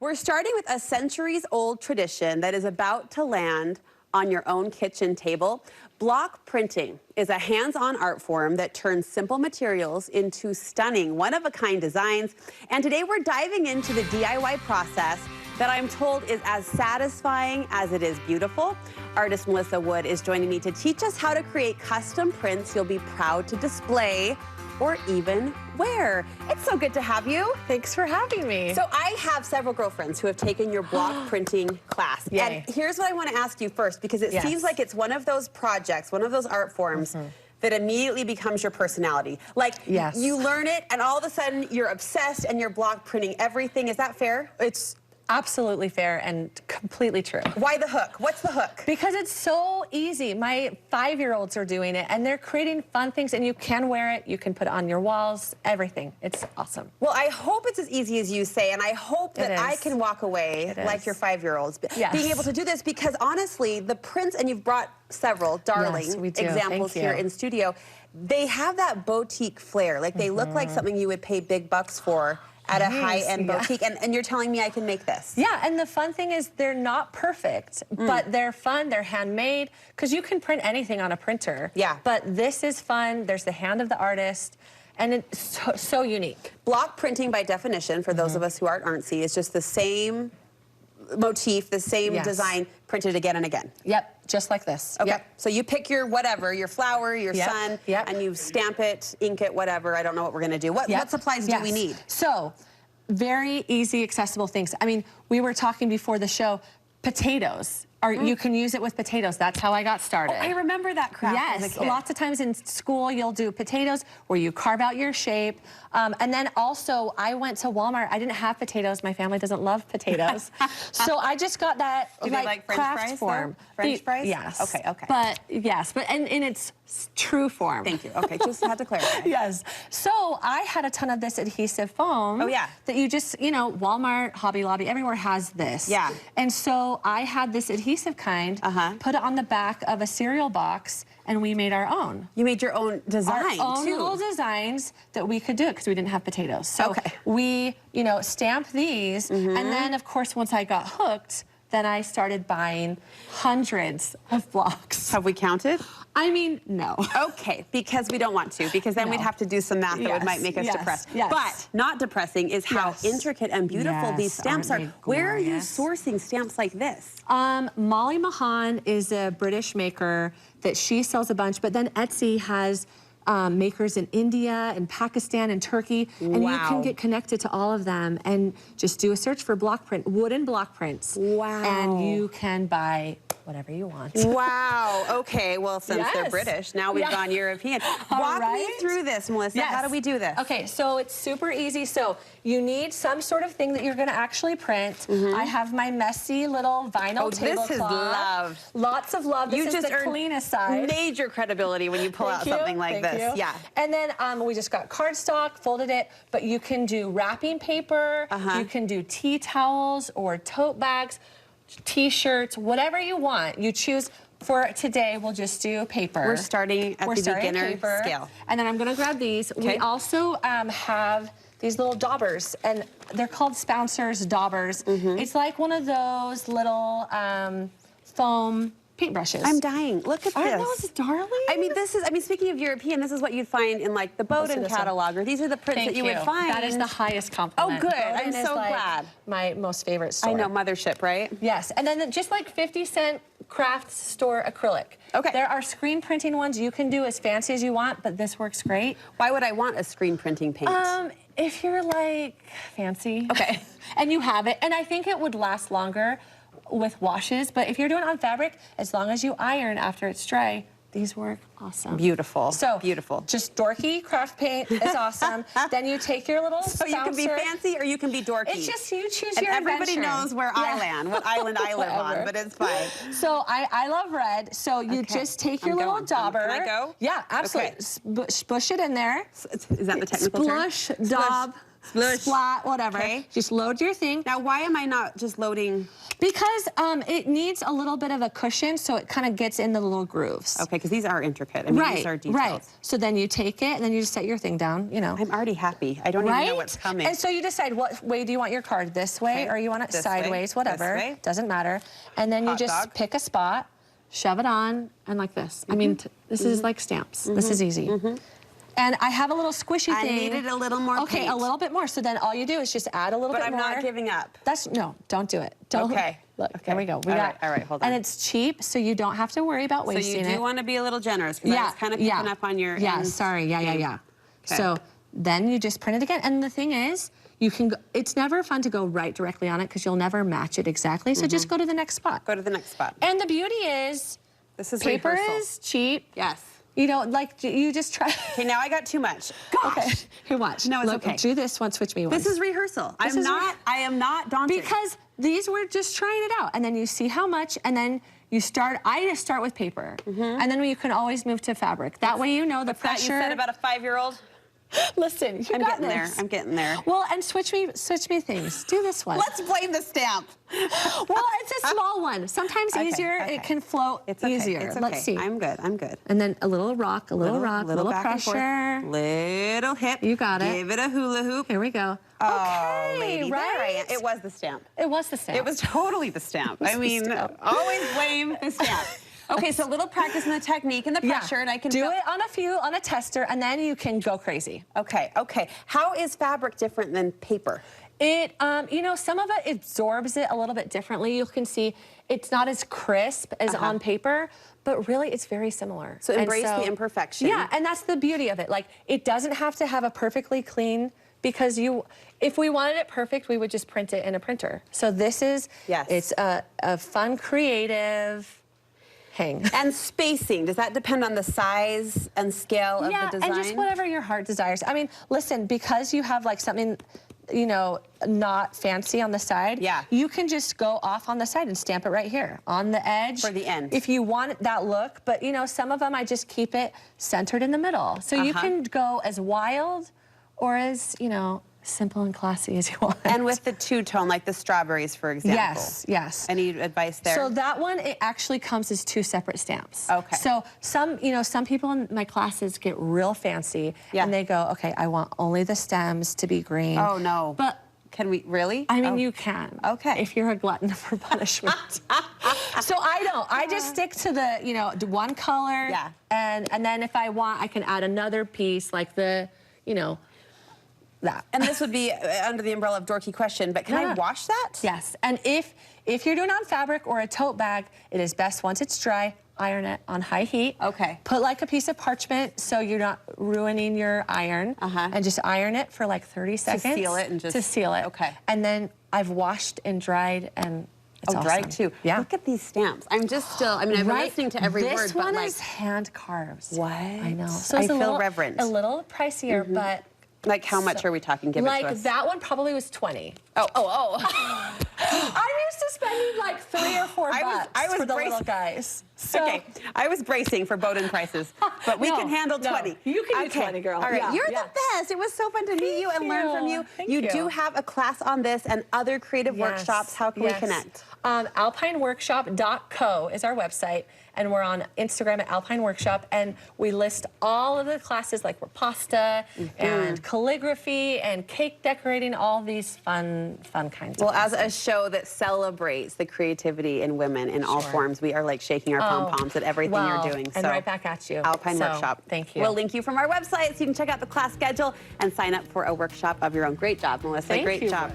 We're starting with a centuries-old tradition that is about to land on your own kitchen table. Block printing is a hands-on art form that turns simple materials into stunning, one-of-a-kind designs. And today we're diving into the DIY process that I'm told is as satisfying as it is beautiful. Artist Melissa Wood is joining me to teach us how to create custom prints you'll be proud to display or even wear. It's so good to have you. Thanks for having me. So I have several girlfriends who have taken your block printing class. Yay. And here's what I want to ask you first, because it seems like it's one of those projects, one of those art forms that immediately becomes your personality. Like you learn it and all of a sudden you're obsessed and you're block printing everything. Is that fair? It's absolutely fair and completely true. Why the hook? What's the hook? Because it's so easy. My 5-year-olds are doing it and they're creating fun things, and you can wear it, you can put it on your walls, everything. It's awesome. Well, I hope it's as easy as you say, and I hope that I can walk away like your 5-year-olds being able to do this, because honestly, the prints, and you've brought several darling examples here in studio, they have that boutique flair. Like they look like something you would pay big bucks for at a high-end boutique, and you're telling me I can make this? Yeah, and the fun thing is they're not perfect, but they're fun, they're handmade, because you can print anything on a printer. Yeah. But this is fun, there's the hand of the artist, and it's so unique. Block printing, by definition, for those of us who aren't artsy, is just the same motif, the same design, printed again and again. Yep, just like this. Okay, so you pick your whatever, your flower, your sun, and you stamp it, ink it, whatever. I don't know what we're gonna do. What supplies do we need? So, very easy, accessible things. I mean, we were talking before the show, potatoes. Or you can use it with potatoes. That's how I got started. Oh, I remember that craft as a kid. Lots of times in school you'll do potatoes where you carve out your shape. And then also I went to Walmart. I didn't have potatoes. My family doesn't love potatoes. So I just got that like French craft fries form. French fries? Yes. Okay. But in its true form. Thank you. Okay, just had to clarify. Yes. So I had a ton of this adhesive foam. Oh yeah. That you just, you know, Walmart, Hobby Lobby, everywhere has this. Yeah. And so I had this adhesive kind, put it on the back of a cereal box, and we made our own. You made your own design, our own little designs that we could do it because we didn't have potatoes. So we, you know, stamped these, and then of course once I got hooked, then I started buying hundreds of blocks. Have we counted? I mean, no. Okay, because we don't want to, because then we'd have to do some math that might make us depressed. But not depressing is how intricate and beautiful these stamps are. Where are you sourcing stamps like this? Molly Mahan is a British maker that she sells a bunch, but then Etsy has makers in India and Pakistan and Turkey, and you can get connected to all of them and just do a search for block print, wooden block prints. Wow. And you can buy whatever you want. Wow. Okay, well, since they're British, now we've gone European. Walk me through this, Melissa. How do we do this? Okay, so it's super easy. So you need some sort of thing that you're gonna actually print. I have my messy little vinyl tablecloth. This is love. Lots of love. This is the cleanest side. Major credibility when you pull out something like this. Yeah. And then we just got cardstock, folded it, but you can do wrapping paper, you can do tea towels or tote bags, T-shirts, whatever you want. You choose. For today, we'll just do paper. We're starting at the beginner scale. And then I'm gonna grab these. We also have these little daubers, and they're called Spouncers daubers. It's like one of those little foam paintbrushes. I'm dying. Look at this. Aren't those darling? I mean, speaking of European, this is what you'd find in like the Bowden catalog, or these are the prints that you would find. That is the highest compliment. Oh, good. I'm so glad. My most favorite store. I know, mothership, right? Yes, and then just like 50-cent craft store acrylic. Okay. There are screen printing ones you can do as fancy as you want, but this works great. Why would I want a screen printing paint? If you're like fancy. Okay. And you have it, and I think it would last longer with washes, but if you're doing it on fabric, as long as you iron after it's dry, these work awesome. Beautiful. So beautiful. Just dorky craft paint is awesome. Then you take your little So you can be fancy or you can be dorky. It's just you choose your everybody adventure. knows where I land, what island I live on, but it's fine. So I love red. So you just take your little dauber. Can I go? Yeah, absolutely. Spush it in there. Is that the technical term? Splush, daub. splat, whatever. Okay. Just load your thing. Now, why am I not just loading? Because it needs a little bit of a cushion so it kind of gets in the little grooves. Okay, because these are intricate. I mean, these are detailed. Right. So then you take it and then you just set your thing down, you know. I'm already happy. I don't even know what's coming. And so you decide what way do you want your card, this way or you want it sideways, whatever. This way. Doesn't matter. And then you just pick a spot, shove it on, and like this. I mean, this is like stamps. This is easy. And I have a little squishy thing. I needed a little more Okay, paint. a little bit more. So then all you do is just add a little bit more. But I'm not giving up. No, don't do it. Don't. Okay. Look, Okay. there we go. All right, hold on. And it's cheap, so you don't have to worry about wasting it. So you do want to be a little generous, because I was kind of picking up on your ends. Sorry, yeah. Okay. So then you just print it again. And the thing is, you can go, it's never fun to go right directly on it because you'll never match it exactly. So just go to the next spot. Go to the next spot. And the beauty is, This is paper rehearsal. is cheap. Yes. You know, like, you just try. Okay, now I got too much. Gosh. Okay, here, watch. No, it's Look, okay. do this one, switch me once. This is rehearsal. I am not daunted. Because these were just trying it out. And then you see how much, and then you start, I just start with paper. And then you can always move to fabric. That way you know the pressure. That you said about a 5-year-old? Listen, I'm getting there. I'm getting there. Well, and switch me things. Do this one. Let's blame the stamp. Well, it's a small one. Sometimes easier. okay. It can float easier. It's okay. Let's see. I'm good. And then a little rock, a little rock, little little back and forth, pressure. little hip. You got it. Give it a hula hoop. Here we go. Oh, Okay, lady, right? there I am. It was the stamp. It was the stamp. It was totally the stamp. I the mean, stamp. always blame the stamp. Okay, so a little practice in the technique and the pressure, and I can do it on a tester, and then you can go crazy. Okay. How is fabric different than paper? It, you know, some of it absorbs it a little bit differently. You can see it's not as crisp as on paper, but really it's very similar. So embrace the imperfection. Yeah, and that's the beauty of it. Like, it doesn't have to have a perfectly clean, because if we wanted it perfect, we would just print it in a printer. So this is, it's a fun, creative hang. And spacing, does that depend on the size and scale of the design? And just whatever your heart desires. I mean, listen, because you have like something, you know, not fancy on the side, you can just go off on the side and stamp it right here on the edge. For the end. If you want that look, but you know, some of them I just keep it centered in the middle. So you can go as wild or as, you know, simple and classy as you want. And with the two-tone, like the strawberries, for example. Yes. Any advice there? So that one, it actually comes as 2 separate stamps. Okay. So some people in my classes get real fancy, and they go, okay, I want only the stems to be green. Oh, no. But can we, really? I mean, you can. Okay. If you're a glutton for punishment. So I don't. I just stick to the, you know, one color. Yeah. And then if I want, I can add another piece, like the, you know, that. And this would be under the umbrella of dorky question, but can I wash that? Yes. And if you're doing it on fabric or a tote bag, it is best once it's dry, iron it on high heat. Okay. Put like a piece of parchment so you're not ruining your iron. And just iron it for like 30 seconds. To seal it and just... To seal it. Okay. And then I've washed and dried, and it's awesome. Dried too. Yeah. Look at these stamps. I'm just still, I mean, I've been listening to every word, but This one like... is hand carved. What? I know. So I it's feel reverent. A little pricier, but... Like, how much are we talking? Give it to us. Like, that one probably was 20. Oh. I'm used to spending like 3 or 4 bucks I was for the bracing. little guys. So, Okay, I was bracing for Bowdoin prices, but we can handle 20. You can do 20, girl. All right, Yeah, you're the best. It was so fun to meet you and learn from you. Thank You you. do have a class on this and other creative workshops. How can we connect? AlpineWorkshop.co is our website, and we're on Instagram at Alpine Workshop, and we list all of the classes like pasta and calligraphy and cake decorating, all these fun kinds Well, of as classes. a show that celebrates the creativity in women in all forms, we are like shaking our pom-poms at everything you're doing. And right back at you. Alpine Workshop. Thank you. We'll link you from our website so you can check out the class schedule and sign up for a workshop of your own. Great job, Melissa. Thank Great you. job.